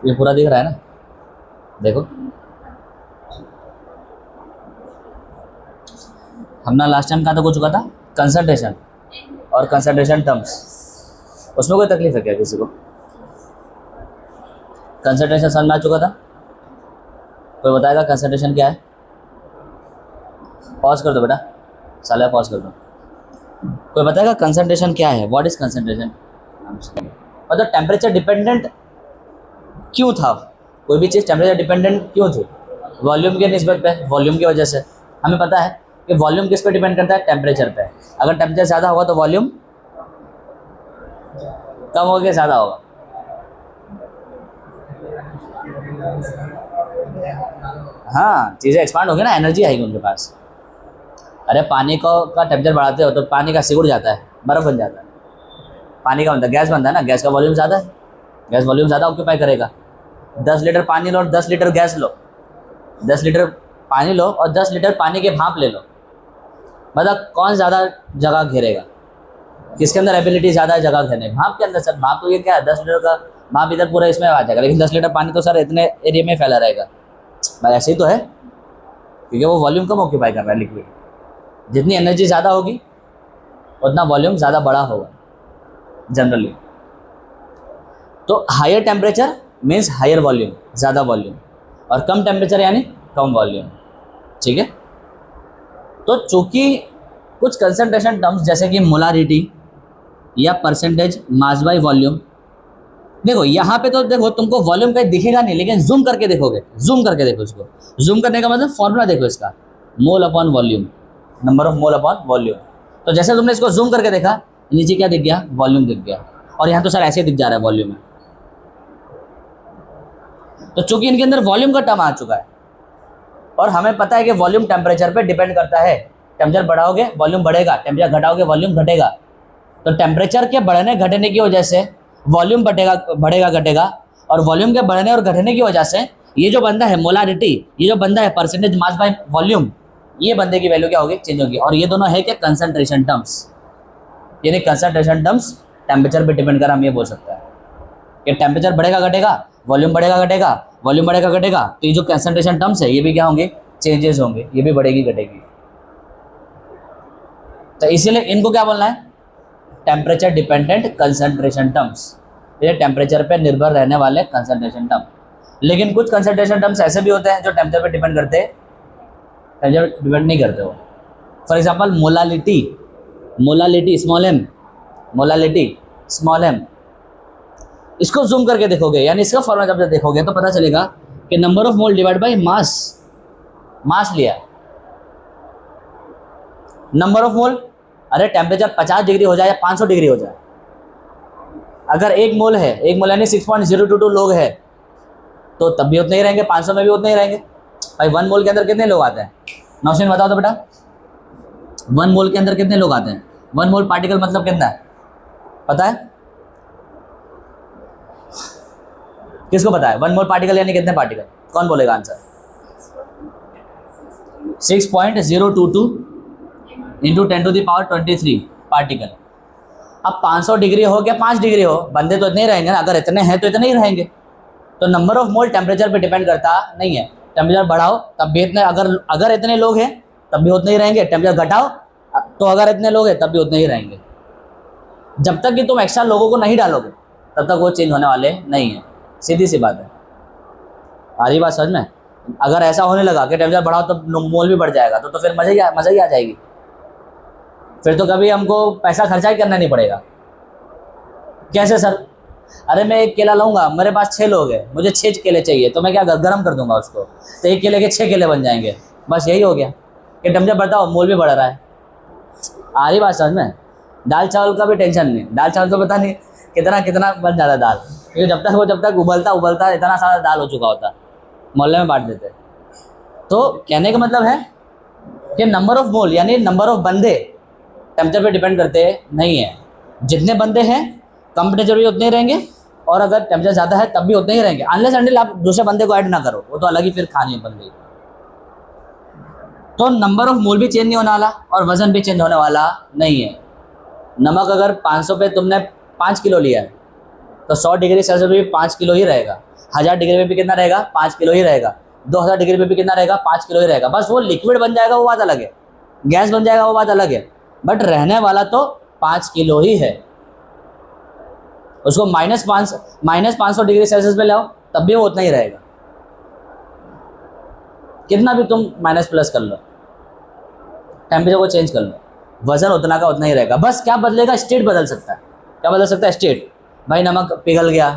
ये पूरा दिख रहा है ना, देखो हमने लास्ट टाइम कहा था कुछ चुका था कंसंट्रेशन और कंसंट्रेशन टर्म्स, उसमें कोई तकलीफ है क्या किसी को? कंसंट्रेशन समझ में आ चुका था? कोई बताएगा कंसंट्रेशन क्या है? पॉज कर दो बेटा, साला पॉज कर दो। कोई बताएगा कंसंट्रेशन क्या है? What is concentration? मतलब टेम्परेचर डिपेंडेंट क्यों था? कोई भी चीज़ टेम्परेचर डिपेंडेंट क्यों थी? वॉल्यूम के निस्बत पे, वॉल्यूम की वजह से। हमें पता है कि वॉल्यूम किस पे डिपेंड करता है? टेम्परेचर पे। अगर टेम्परेचर ज़्यादा होगा तो वॉल्यूम कम होगा, ज़्यादा होगा? हाँ, चीज़ें एक्सपांड होगी ना, एनर्जी आएगी उनके पास। अरे पानी को का टेम्परेचर बढ़ाते हो तो पानी का सिकुड़ जाता है, बर्फ़ बन जाता है। पानी का बनता है, गैस बनता है ना, गैस का वॉल्यूम ज़्यादा है, गैस वॉल्यूम ज़्यादा ऑक्यूपाई करेगा। 10 लीटर पानी लो और 10 लीटर गैस लो, 10 लीटर पानी लो और 10 लीटर पानी के भाप ले लो, मतलब कौन ज़्यादा जगह घेरेगा? किसके अंदर एबिलिटी ज़्यादा है जगह घेरने? भाप के अंदर। सर भाप तो ये क्या है, 10 लीटर का भाप इधर पूरा इसमें आ जाएगा, लेकिन 10 लीटर पानी तो सर इतने एरिया में फैला रहेगा। भाई ऐसे ही तो है, क्योंकि वो वॉल्यूम कम ऑक्यूपाई कर रहा है लिक्विड। जितनी एनर्जी ज़्यादा होगी उतना वॉल्यूम ज़्यादा बड़ा होगा जनरली। तो higher temperature means higher volume, ज़्यादा वॉल्यूम, और कम टेम्परेचर यानी कम वॉल्यूम। ठीक है, तो चूंकि कुछ कंसंट्रेशन टर्म्स जैसे कि मोलारिटी या परसेंटेज मास बाय वॉल्यूम, देखो यहाँ पे तो देखो तुमको वॉल्यूम कहीं दिखेगा नहीं, लेकिन जूम करके देखोगे, जूम करके देखो इसको। जूम करने का मतलब फॉर्मूला देखो इसका, mole upon volume, number of mole upon volume. तो जैसे तुमने इसको जूम करके देखा, नीचे क्या दिख गया? वॉल्यूम दिख गया। और यहाँ तो सर ऐसे दिख जा रहा है वॉल्यूम है। तो चूंकि इनके अंदर वॉल्यूम का टर्म आ चुका है, और हमें पता है कि वॉल्यूम टेम्परेचर पे डिपेंड करता है। टेम्परेचर बढ़ाओगे वॉल्यूम बढ़ेगा, टेम्परेचर घटाओगे वॉल्यूम घटेगा। तो टेम्परेचर के बढ़ने घटने की वजह से वॉल्यूम बढ़ेगा घटेगा, और वॉल्यूम के बढ़ने और घटने की वजह से ये जो बंदा है मोलारिटी, ये जो बंदा है परसेंटेज मास बाय वॉल्यूम, ये बंदे की वैल्यू क्या होगी? चेंज होगी। और ये दोनों है क्या? Concentration terms. यानी कंसंट्रेशन टर्म्स टेम्परेचर पे डिपेंड कर, हम ये बोल सकते हैं कि टेम्परेचर बढ़ेगा घटेगा, वॉल्यूम बढ़ेगा घटेगा, वॉल्यूम बढ़ेगा घटेगा, तो ये जो कंसंट्रेशन टर्म्स है ये भी क्या होंगे? चेंजेस होंगे, ये भी बढ़ेगी घटेगी। तो इसीलिए इनको क्या बोलना है? टेम्परेचर डिपेंडेंट कंसंट्रेशन टर्म्स, ये टेम्परेचर पे निर्भर रहने वाले कंसंट्रेशन टर्म। लेकिन कुछ कंसंट्रेशन टर्म्स ऐसे भी होते हैं जो टेम्परेचर पे डिपेंड करते हैं, टेम्परेचर डिपेंड नहीं करते हो। For example molality, molality small m, molality small m, इसको जूम करके देखोगे, यानी इसका फॉर्मूला जब देखोगे तो पता चलेगा कि number of mole divide by mass, mass लिया नंबर ऑफ मोल। अरे टेम्परेचर 50 डिग्री हो जाए या 500 डिग्री हो जाए, अगर एक मोल है, एक मोल यानी 6.022 लोग है, तो तब भी उतने ही रहेंगे, 500 में भी उतने ही रहेंगे। भाई 1 मोल के अंदर कितने लोग आते हैं? नौशीन बताओ तो बेटा, 1 मोल के अंदर कितने लोग आते हैं? 1 मोल पार्टिकल मतलब कितना है पता है? किसको पता है 1 मोल पार्टिकल यानी कितने पार्टिकल? कौन बोलेगा आंसर? 6.022 into 10⁻23 particle. अब 500 डिग्री हो या 5 डिग्री हो, बंदे तो इतने ही रहेंगे ना, अगर इतने हैं तो इतने ही रहेंगे। तो नंबर ऑफ मोल टेम्परेचर पे डिपेंड करता नहीं है। टेम्परेचर बढ़ाओ तब भी इतने, अगर इतने लोग हैं तब भी उतने ही रहेंगे। टेम्परेचर घटाओ तो अगर इतने लोग हैं तब भी उतने ही रहेंगे। जब तक कि तुम एक्स्ट्रा लोगों को नहीं डालोगे तब तक वो चेंज होने वाले नहीं है, सीधी सी बात है। आ रही बात समझ में? अगर ऐसा होने लगा कि टेम्परेचर बढ़ाओ तो मोल भी बढ़ जाएगा, तो फिर मजा ही आ जाएगी। फिर तो कभी हमको पैसा खर्चा ही करना नहीं पड़ेगा। कैसे सर? अरे मैं एक केला लाऊंगा, मेरे पास 6 लोग हैं, मुझे 6 केले चाहिए, तो मैं क्या गर्म कर दूंगा उसको, तो 1 केले के 6 केले बन जाएंगे। बस यही हो गया कि टेम्परेचर बढ़ता हो मोल भी बढ़ रहा है। आ रही बात समझ में? दाल चावल का भी टेंशन नहीं, दाल चावल तो पता नहीं कितना कितना बन जाता दाल, क्योंकि जब तक उबलता इतना सारा दाल हो चुका होता, मोहल्ले में बांट देते। तो कहने का मतलब है कि नंबर ऑफ मोल यानी नंबर ऑफ बंदे टेम्परेचर पे डिपेंड करते नहीं है। जितने बंदे हैं कम टेम्परेचर भी उतने ही रहेंगे, और अगर टेम्परेचर ज़्यादा है तब भी उतने ही रहेंगे, अनलेस अनटिल आप दूसरे बंदे को ऐड ना करो, वो तो अलग ही फिर कहानी बन गई। तो नंबर ऑफ मोल भी चेंज नहीं होने वाला और वजन भी चेंज होने वाला नहीं है। नमक अगर 500 पे तुमने 5 किलो लिया है, तो 100 डिग्री सेल्सियस में भी 5 किलो ही रहेगा, 1000 डिग्री में भी कितना रहेगा, 5 किलो ही रहेगा, 2000 डिग्री में भी कितना रहेगा, 5 किलो ही रहेगा। बस वो लिक्विड बन जाएगा वो बात अलग है, गैस बन जाएगा वो बात अलग है, बट रहने वाला तो 5 किलो ही है। उसको -500 डिग्री सेल्सियस पे लाओ तब भी वो उतना ही रहेगा, कितना भी तुम माइनस प्लस कर लो, टेम्परेचर को चेंज कर लो, वजन उतना का उतना ही रहेगा। बस क्या बदलेगा, स्टेट बदल सकता है। क्या बदल सकता है, स्टेट। भाई नमक पिघल गया,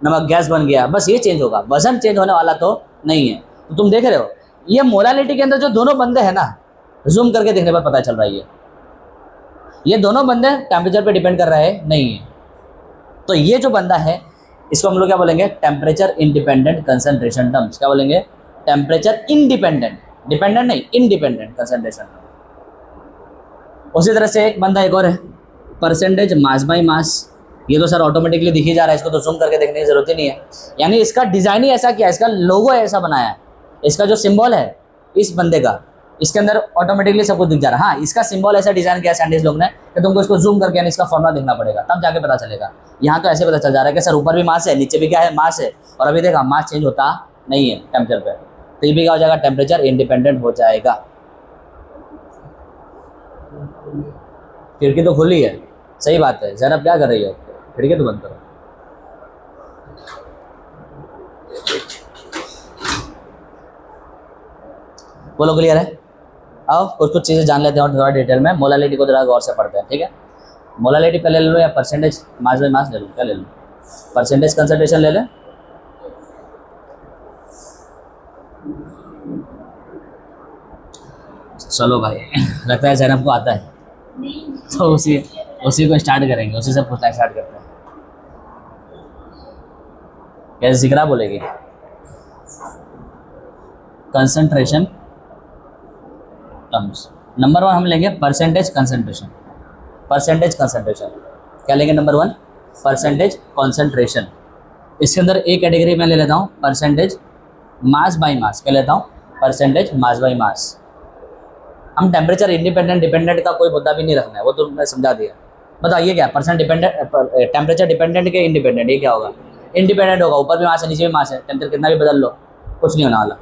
नमक गैस बन गया, बस ये चेंज होगा, वजन चेंज होने वाला तो नहीं है। तो तुम देख रहे हो ये मोलालिटी के अंदर जो दोनों बंदे हैं ना, जूम करके देखने पर पता चल रहा है ये दोनों बंदे टेम्परेचर पे डिपेंड कर रहे हैं नहीं है। तो ये जो बंदा है इसको हम लोग क्या बोलेंगे, टेम्परेचर इंडिपेंडेंट कंसंट्रेशन टर्म्स। क्या बोलेंगे, टेम्परेचर इंडिपेंडेंट, डिपेंडेंट नहीं, इंडिपेंडेंट कंसंट्रेशन। उसी तरह से एक बंदा एक और है, परसेंटेज मास बाय मास। ये तो सर ऑटोमेटिकली दिख ही जा रहा है, इसको तो जूम करके देखने की जरूरत ही नहीं है। यानी इसका डिजाइन ही ऐसा किया है, इसका लोगो ऐसा बनाया है, इसका जो सिंबल है इस बंदे का, इसके अंदर ऑटोमेटिकली सब कुछ दिख जा रहा है। हाँ, इसका सिंबल ऐसा डिजाइन किया साइंटिस्ट लोग ने कि तुमको इसको जूम करके यानी इसका फॉर्मूला देखना पड़ेगा, तब जाके पता चलेगा। यहाँ तो ऐसे पता चल जा रहा है कि सर ऊपर भी मास है, नीचे भी क्या है, मास है, और अभी देखा मास चेंज होता नहीं है टेम्परेचर पे, तो ये भी क्या हो जाएगा, टेम्परेचर इंडिपेंडेंट हो जाएगा। खिड़की तो खुली है, सही बात है। जैनब क्या कर रही हो, खिड़की तो बंद करो। बोलो क्लियर है। आओ कुछ चीज़ें जान लेते हैं और थोड़ा डिटेल में। मोलालिटी को थोड़ा गौर से पढ़ते हैं, ठीक है। मोलालिटी पहले ले लो या परसेंटेज मास बाय मास ले लो, क्या ले लो, परसेंटेज कंसंट्रेशन ले लें। चलो भाई लगता है जैनब को आता है, तो उसी को स्टार्ट करेंगे, उसी से पूछना स्टार्ट करते हैं। कैसे सीख रहा बोलेगी, कंसंट्रेशन टर्म्स। नंबर 1 हम लेंगे परसेंटेज कंसंट्रेशन। परसेंटेज कंसंट्रेशन क्या लेंगे, नंबर 1 परसेंटेज कंसंट्रेशन। इसके अंदर एक कैटेगरी मैं ले लेता हूँ परसेंटेज मास बाय मास। क्या लेता हूँ, परसेंटेज मास बाय मास। हम टेम्परेचर इंडिपेंडेंट डिपेंडेंट का कोई मुद्दा भी नहीं रखना है, वो तो मैं समझा दिया। बताइए क्या परसेंट डिपेंडेंट, टेम्परेचर डिपेंडेंट के इंडिपेंडेंट, ये क्या होगा, इंडिपेंडेंट होगा। ऊपर भी मास है नीचे भी मास है, टेम्परेचर कितना भी बदल लो कुछ नहीं होने वाला,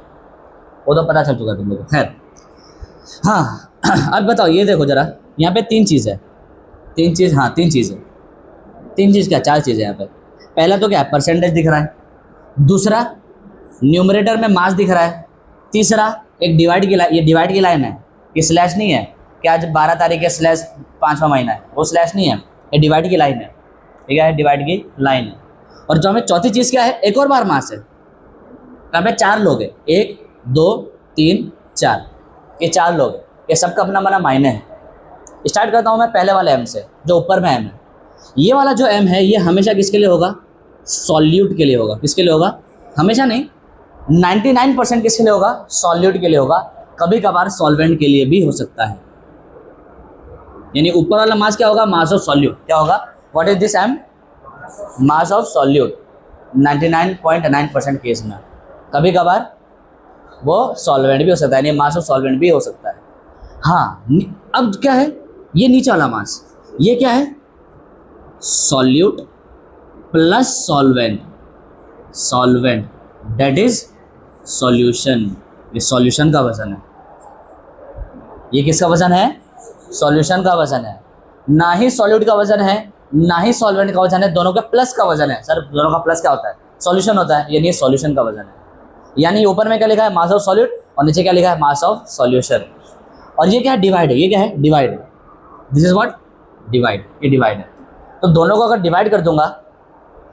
वो तो पता चल चुका तुम लोग को। खैर हाँ अब बताओ, ये देखो जरा, यहाँ पे 3 चीज़ है, 3 चीज़, हाँ 3 चीज़ है, 3 चीज़ क्या, 4 चीज़ें यहाँ पे। पहला तो क्या है, परसेंटेज दिख रहा है। दूसरा न्यूमरेटर में मास दिख रहा है। तीसरा एक डिवाइड की लाइन, ये डिवाइड की लाइन है, ये स्लैश नहीं है कि आज 12 तारीख है स्लैश 5वां महीना है, वो स्लैश नहीं है, ये डिवाइड की लाइन है, ठीक है, डिवाइड की लाइन है। और जो हमें चौथी चीज़ क्या है, एक और बार मास है। यहाँ पे 4 लोग हैं, 1 2 3 4, ये 4 लोग हैं, ये सबका अपना अपना मायने है। स्टार्ट करता हूँ मैं पहले वाले एम से, जो ऊपर में एम है। ये वाला जो एम है ये हमेशा किसके लिए होगा, सॉल्यूट के लिए होगा। किसके लिए होगा, हमेशा नहीं, 99% किसके लिए होगा, सॉल्यूट के लिए होगा। कभी कभार सॉल्वेंट के लिए भी हो सकता है। यानी ऊपर वाला मास क्या होगा, मास ऑफ सॉल्यूट। क्या होगा, what is this m, mass of solute. 99.9% case में कभी कभार वो सॉल्वेंट भी हो सकता है, यानी मास ऑफ सॉल्वेंट भी हो सकता है। हाँ अब क्या है, ये नीचे वाला मास, ये क्या है, solute plus solvent, solvent that is solution. ये सॉल्यूशन का वजन है, ये किसका वजन है, सॉल्यूशन का वजन है। ना ही सॉल्यूट का वजन है ना ही सॉल्वेंट का वजन है, दोनों का प्लस का वजन है। सर दोनों का प्लस क्या होता है, सॉल्यूशन होता है, यानी सॉल्यूशन का वजन है। यानी ऊपर में क्या लिखा है, मास ऑफ सॉल्यूट, और नीचे क्या लिखा है, मास ऑफ सॉल्यूशन। और ये क्या है, डिवाइड है। ये क्या है, divide. This is what, divide, ये डिवाइड है। तो दोनों को अगर डिवाइड कर दूंगा,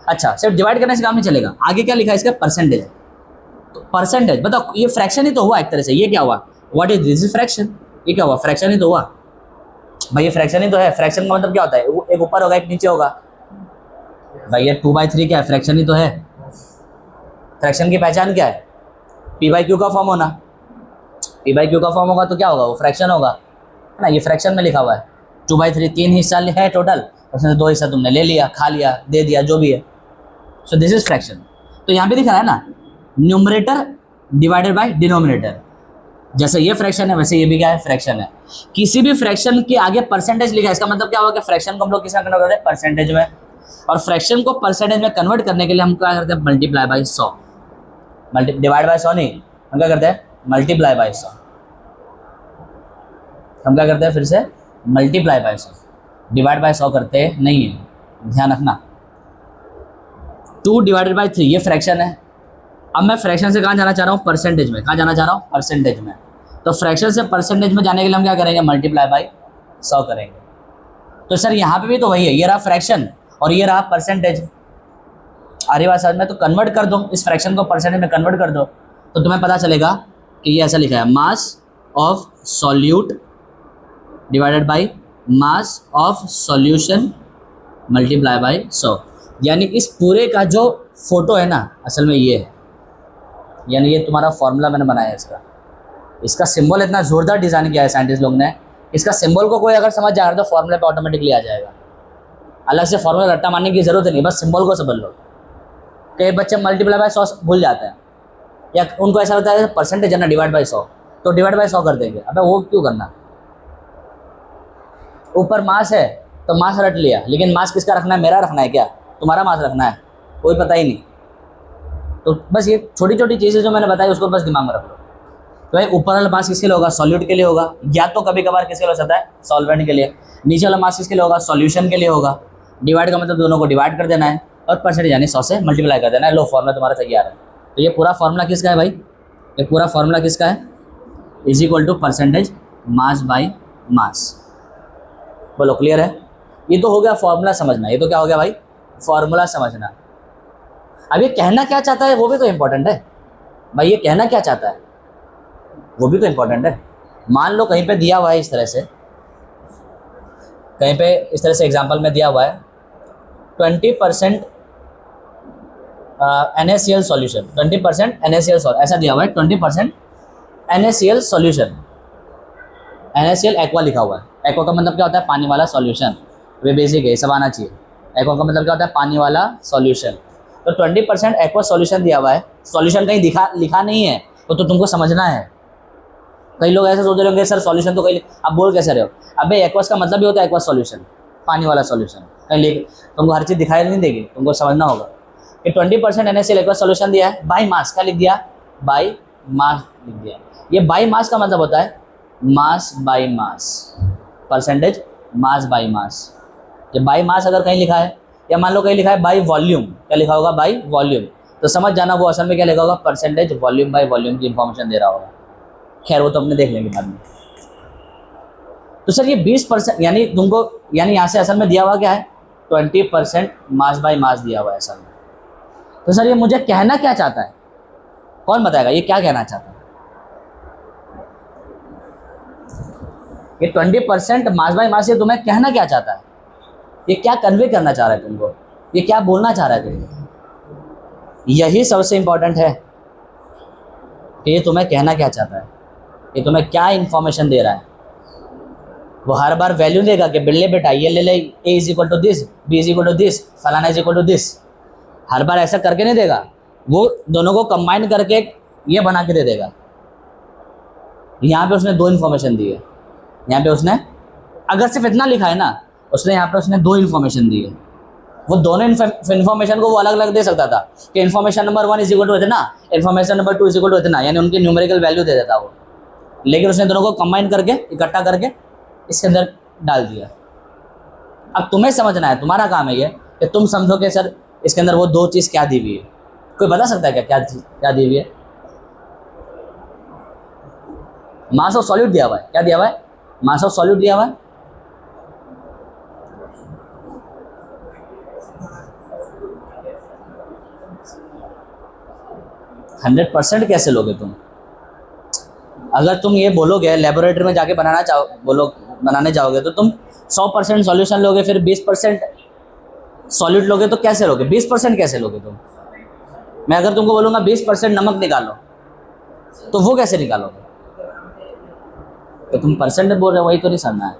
अच्छा सिर्फ डिवाइड करने से काम नहीं चलेगा, आगे क्या लिखा है इसका, परसेंटेज। तो परसेंटेज बताओ, ये फ्रैक्शन ही तो हुआ एक तरह से। ये क्या हुआ, what is this, is fraction. ये क्या हुआ, फ्रैक्शन ही तो हुआ भाई, ये फ्रैक्शन ही तो है। फ्रैक्शन का मतलब क्या होता है, एक ऊपर होगा एक नीचे होगा भाई। ये 2/3 क्या है, फ्रैक्शन ही तो है। फ्रैक्शन की पहचान क्या है, p/q का फॉर्म होना। p/q का फॉर्म होगा तो क्या होगा, वो फ्रैक्शन होगा, है ना। ये फ्रैक्शन में लिखा हुआ है 2/3, 3 हिस्सा है टोटल, उसमें से 2 हिस्सा तुमने ले लिया, खा लिया, दे दिया, जो भी है। So this is fraction. तो यहाँ पे दिख रहा है ना, न्यूमरेटर डिवाइडेड बाय डिनोमिनेटर। जैसे ये फ्रैक्शन है वैसे ये भी क्या है, फ्रैक्शन है। किसी भी फ्रैक्शन के आगे परसेंटेज लिखा है, इसका मतलब क्या होगा कि फ्रैक्शन को हम लोग किसमें कन्वर्ट करते हैं, परसेंटेज में। और फ्रैक्शन को परसेंटेज में कन्वर्ट करने के लिए हम क्या करते हैं, मल्टीप्लाई बाई 100, डिवाइड बाई 100 नहीं, हम क्या करते हैं, मल्टीप्लाई बाई 100। हम क्या करते हैं, फिर से मल्टीप्लाई बाई 100, डिवाइड बाई 100 करते नहीं है, ध्यान रखना। 2 डिवाइडेड बाई 3 ये फ्रैक्शन है। अब मैं फ्रैक्शन से कहाँ जाना चाह रहा हूँ, परसेंटेज में। कहाँ जाना चाह रहा हूँ, परसेंटेज में। तो फ्रैक्शन से परसेंटेज में जाने के लिए हम क्या करेंगे, मल्टीप्लाई बाई 100 करेंगे। तो सर यहाँ पे भी तो वही है, ये रहा फ्रैक्शन और ये रहा परसेंटेज। आ रही बात समझ में? तो कन्वर्ट कर दो इस फ्रैक्शन को परसेंटेज में, कन्वर्ट कर दो तो तुम्हें पता चलेगा कि ये ऐसा लिखा है, मास of solute divided by mass of solution multiply by 100। यानी इस पूरे का जो फोटो है ना, असल में ये है, यानी ये तुम्हारा फॉर्मूला मैंने बनाया है इसका सिंबल इतना ज़ोरदार डिज़ाइन किया है साइंटिस्ट लोग ने, इसका सिंबल को कोई अगर समझ जाएगा तो फॉर्मूले पे ऑटोमेटिकली आ जाएगा। अलग से फॉर्मूला रट्टा मारने की जरूरत नहीं, बस सिंबल को समझ लो। कई बच्चे मल्टीप्लाई बाई 100 भूल जाते हैं, या उनको ऐसा लगता है परसेंटेज है ना डिवाइड बाई 100, तो डिवाइड बाई 100 कर देंगे। अबे वो क्यों करना, ऊपर मास है तो मास रट लिया, लेकिन मास किसका रखना है, मेरा रखना है क्या, तुम्हारा मास रखना है, कोई पता ही नहीं। तो बस ये छोटी छोटी चीज़ें जो मैंने बताई उसको बस दिमाग में रख लो। तो भाई ऊपर वाला मास किसके लिए होगा, सॉल्यूट के लिए होगा, या तो कभी कभार किसके लिए हो सकता है, सॉल्वेंट के लिए। नीचे वाला मास किसके लिए होगा, सॉल्यूशन के लिए होगा। डिवाइड का मतलब दोनों को डिवाइड कर देना है और परसेंटेज यानी 100 से मल्टीप्लाई कर देना है। लो फॉर्मूला तुम्हारा तैयार है। तो ये पूरा फॉर्मूला किसका है भाई, ये पूरा फॉर्मूला किसका है, is equal to percentage mass by mass. बोलो क्लियर है? ये तो हो गया फॉर्मूला समझना, ये तो क्या हो गया भाई, फॉर्मूला समझना। अब ये कहना क्या चाहता है वो भी तो इम्पोर्टेंट है भाई, ये कहना क्या चाहता है वो भी तो इम्पोर्टेंट है। मान लो कहीं पे दिया हुआ है इस तरह से, कहीं पे इस तरह से एग्जांपल में दिया हुआ है 20% NaCl सॉल्यूशन, 20% NaCl सॉल्यूशन ऐसा दिया हुआ है, 20% NaCl सॉल्यूशन, NaCl एक्वा लिखा हुआ है। एक्वा का मतलब क्या होता है, पानी वाला सॉल्यूशन। वे बेसिक है, सब आना चाहिए। एक्वा का मतलब क्या होता है, पानी वाला सॉल्यूशन। तो 20% एक्वा सॉल्यूशन दिया हुआ है, सॉल्यूशन कहीं लिखा नहीं है, तो तुमको समझना है। कई लोग ऐसे सोच रहे होंगे सर सॉल्यूशन तो कहीं, आप बोल कैसे रहे हो, अबे एक्वास का मतलब भी होता है एक्वा सॉल्यूशन, पानी वाला सॉल्यूशन। कहीं लिख, तुमको हर चीज़ दिखाई नहीं देगी, तुमको समझना होगा कि 20% NaCl एक्वा सॉल्यूशन दिया है बाई मास। क्या लिख दिया, बाई मास लिख दिया। ये बाई मास का मतलब होता है मास by mass, percentage mass by मास। ये बाई मास अगर कहीं लिखा है, या मान लो कहीं लिखा है बाई वॉल्यूम, क्या लिखा होगा, बाई वॉल्यूम, तो समझ जाना वो असल में क्या लिखा होगा, परसेंटेज वॉल्यूम बाई वॉल्यूम की इंफॉर्मेशन दे रहा होगा। खैर वो तो अपने देख लेंगे बाद में। तो सर ये 20% यानी तुमको, यानी यहाँ से असल में दिया हुआ क्या है, 20% मास बाई मास दिया हुआ है असल में। तो सर ये मुझे कहना क्या चाहता है, कौन बताएगा ये क्या कहना चाहता है? ये 20% मास बाई मास, ये तुम्हें कहना क्या चाहता है, ये क्या कन्वे करना चाह रहा है तुमको, ये क्या बोलना चाह रहा है तुमको? यही सबसे इंपॉर्टेंट है कि ये तुम्हें कहना क्या चाहता है, ये तुम्हें क्या इन्फॉर्मेशन दे रहा है। वो हर बार वैल्यू देगा कि बिल्ले बेटा ये ले ले, A is equal to this, B is equal to this, फलाना इज इक्वल टू दिस। हर बार ऐसा करके नहीं देगा, वो दोनों को कंबाइन करके ये बना के दे देगा। यहाँ पे उसने 2 इन्फॉर्मेशन दी है, यहाँ पे उसने अगर सिर्फ इतना लिखा है ना, उसने यहाँ पे उसने 2 इन्फॉर्मेशन दी है। वो दोनों इन्फॉर्मेशन को वो अलग अलग दे सकता था कि information number 1 is equal to इतना, information number 2 is equal to इतना, यानी उनकी न्यूमेरिकल वैल्यू दे देता वो। लेकिन उसने दोनों को कंबाइन करके, इकट्ठा करके इसके अंदर डाल दिया। अब तुम्हें समझना है, तुम्हारा काम है ये कि तुम समझो कि सर इसके अंदर वो 2 चीज़ क्या दी हुई है। कोई बता सकता है क्या दी हुई है? मास ऑफ सॉल्यूट दिया हुआ है। क्या दिया हुआ है? मास ऑफ सॉल्यूट दिया हुआ है। हंड्रेड % कैसे लोगे तुम? अगर तुम ये बोलोगे लेबोरेटरी में जाके बनाने जाओगे तो तुम 100% सॉल्यूशन लोगे, फिर 20% सॉल्यूट लोगे, तो कैसे लोगे? 20% कैसे लोगे तुम? मैं अगर तुमको बोलूँगा 20% नमक निकालो, तो वो कैसे निकालोगे? तो तुम परसेंट बोल रहे हो, वही तो नहीं समझना है।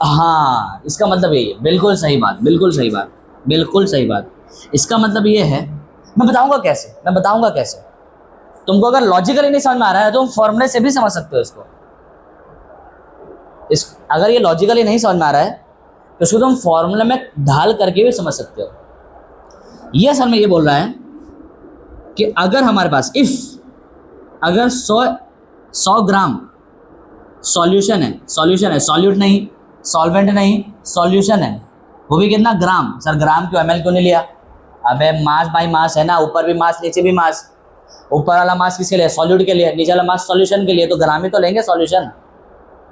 हाँ, इसका मतलब यही है। बिल्कुल सही बात, बिल्कुल सही बात, बिल्कुल सही बात। इसका मतलब ये है, मैं बताऊंगा कैसे। तुमको अगर लॉजिकली नहीं समझ में आ रहा है तो तुम फॉर्मूले से भी समझ सकते हो इसको। अगर ये लॉजिकली नहीं समझ में आ रहा है तो उसको तुम फॉर्मूला में ढाल करके भी समझ सकते हो। ये असल में ये बोल रहा है कि अगर हमारे पास अगर 100 ग्राम सॉल्यूशन है, सॉल्यूट नहीं, सॉल्वेंट नहीं, सॉल्यूशन है, वो भी कितना ग्राम। सर ग्राम क्यों, ml क्यों नहीं लिया? अबे मास बाई मास है ना, ऊपर भी मास नीचे भी मास। ऊपर वाला मास किसके लिए? सॉल्यूट के लिए। नीचे वाला मास सॉल्यूशन के लिए, तो ग्राम ही तो लेंगे सॉल्यूशन।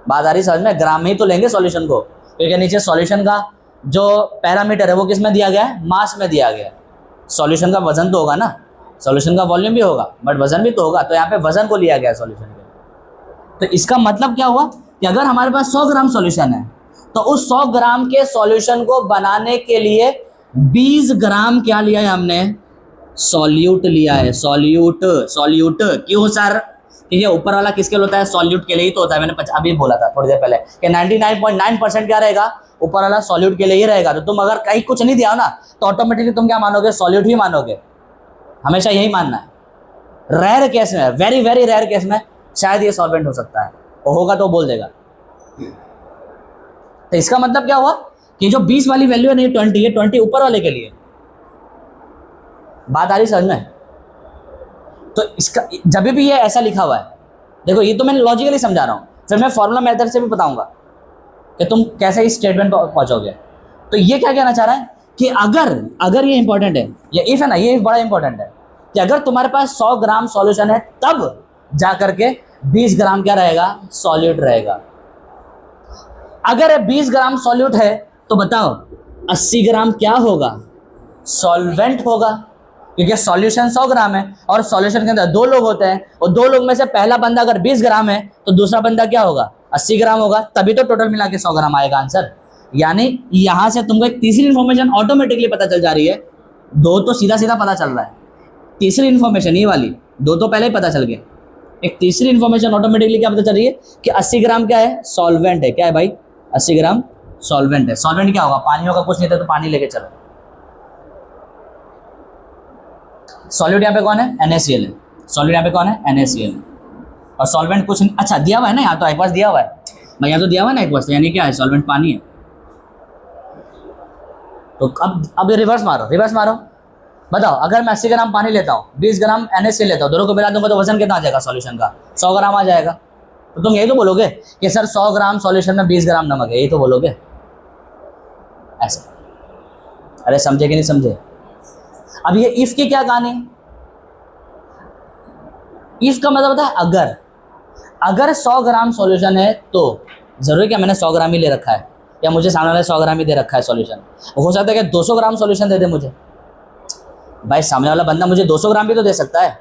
बात आ रही समझ में? ग्राम में ही तो लेंगे सॉल्यूशन को, क्योंकि नीचे सॉल्यूशन का जो पैरामीटर है वो किस में दिया गया है? मास में दिया गया है। सॉल्यूशन का वजन तो होगा ना, सॉल्यूशन का वॉल्यूम भी होगा बट वजन भी तो होगा, तो यहाँ पे वजन को लिया गया है सॉल्यूशन के। तो इसका मतलब क्या हुआ कि अगर हमारे पास 100 ग्राम सॉल्यूशन है तो उस 100 ग्राम के सॉल्यूशन को बनाने के लिए 20 ग्राम क्या लिया है हमने? सॉल्यूट लिया है। सॉल्यूट क्यों सर? ठीक है, ऊपर वाला किसके लिए होता है? सॉल्यूट के लिए ही तो होता है। मैंने अभी बोला था थोड़ी देर पहले कि 99.9% क्या रहेगा? ऊपर वाला सॉल्यूट के लिए ही रहेगा। तो तुम अगर कहीं कुछ नहीं दिया हो ना तो ऑटोमेटिकली तुम क्या मानोगे? सॉल्यूट ही मानोगे। हमेशा यही मानना है। रेयर केस में, वेरी वेरी रेयर केस में शायद ये सॉल्वेंट हो सकता है, वो होगा तो बोल देगा। तो इसका मतलब क्या हुआ कि जो 20 वाली वैल्यू है नहीं 20 है, 20 ऊपर वाले के लिए। बात आ रही समझ में? तो इसका जब भी ये ऐसा लिखा हुआ है, देखो ये तो मैंने लॉजिकली समझा रहा हूं, फिर मैं फॉर्मूला मेथड से भी बताऊंगा कि तुम कैसे इस स्टेटमेंट पर पहुंचोगे। तो ये क्या कहना चाह रहा है कि अगर ये इंपॉर्टेंट है, ये इफ है ना, ये बड़ा इंपॉर्टेंट है कि अगर तुम्हारे पास 100 ग्राम सॉल्यूशन है तब जा करके 20 ग्राम क्या रहेगा? सॉल्यूट रहेगा। अगर 20 ग्राम सॉल्यूट है तो बताओ 80 ग्राम क्या होगा? सॉल्वेंट होगा, क्योंकि सॉल्यूशन 100 ग्राम है और सॉल्यूशन के अंदर 2 लोग होते हैं, और 2 लोग में से पहला बंदा अगर 20 ग्राम है तो दूसरा बंदा क्या होगा? 80 ग्राम होगा, तभी तो टोटल मिला के 100 ग्राम आएगा आंसर। यानी यहां से तुमको एक तीसरी इंफॉर्मेशन ऑटोमेटिकली पता चल जा रही है। 2 तो सीधा सीधा पता चल रहा है, तीसरी इंफॉर्मेशन ये वाली 2 तो पहले ही पता चल गया। एक तीसरी इंफॉर्मेशन ऑटोमेटिकली क्या पता चल रही है कि 80 ग्राम क्या है? सॉल्वेंट है। क्या है भाई? 80 ग्राम सॉल्वेंट है। सॉल्वेंट क्या होगा? पानी होगा, कुछ नहीं था तो पानी लेके चलो। सॉल्यूट यहाँ पे कौन है? NaCl है। सॉल्यूट यहाँ पे कौन है? NaCl। और सॉल्वेंट कुछ नहीं, अच्छा दिया हुआ है ना यहाँ तो, एक बार दिया हुआ है भाई, यहाँ तो दिया हुआ है ना एक बार, यानी क्या है? सॉल्वेंट पानी है। तो अब रिवर्स मारो, बताओ अगर मैं 80 ग्राम पानी लेता हूँ, 20 ग्राम NaCl लेता हूँ, दोनों को मिला दूंगा तो वजन कितना आ जाएगा सॉल्यूशन का? 100 ग्राम आ जाएगा। तो तुम यही तो बोलोगे कि सर 100 ग्राम सॉल्यूशन में 20 ग्राम नमक है, यही तो बोलोगे ऐसा। अरे समझे कि नहीं समझे? अब ये इफ की क्या कहानी? इफ का मतलब होता है अगर 100 ग्राम सॉल्यूशन है तो जरूरी क्या मैंने 100 ग्राम ही ले रखा है, या मुझे सामने वाले 100 ग्राम ही दे रखा है सॉल्यूशन? हो सकता है कि 200 ग्राम सॉल्यूशन दे दे मुझे। भाई सामने वाला बंदा मुझे 200 ग्राम भी तो दे सकता है,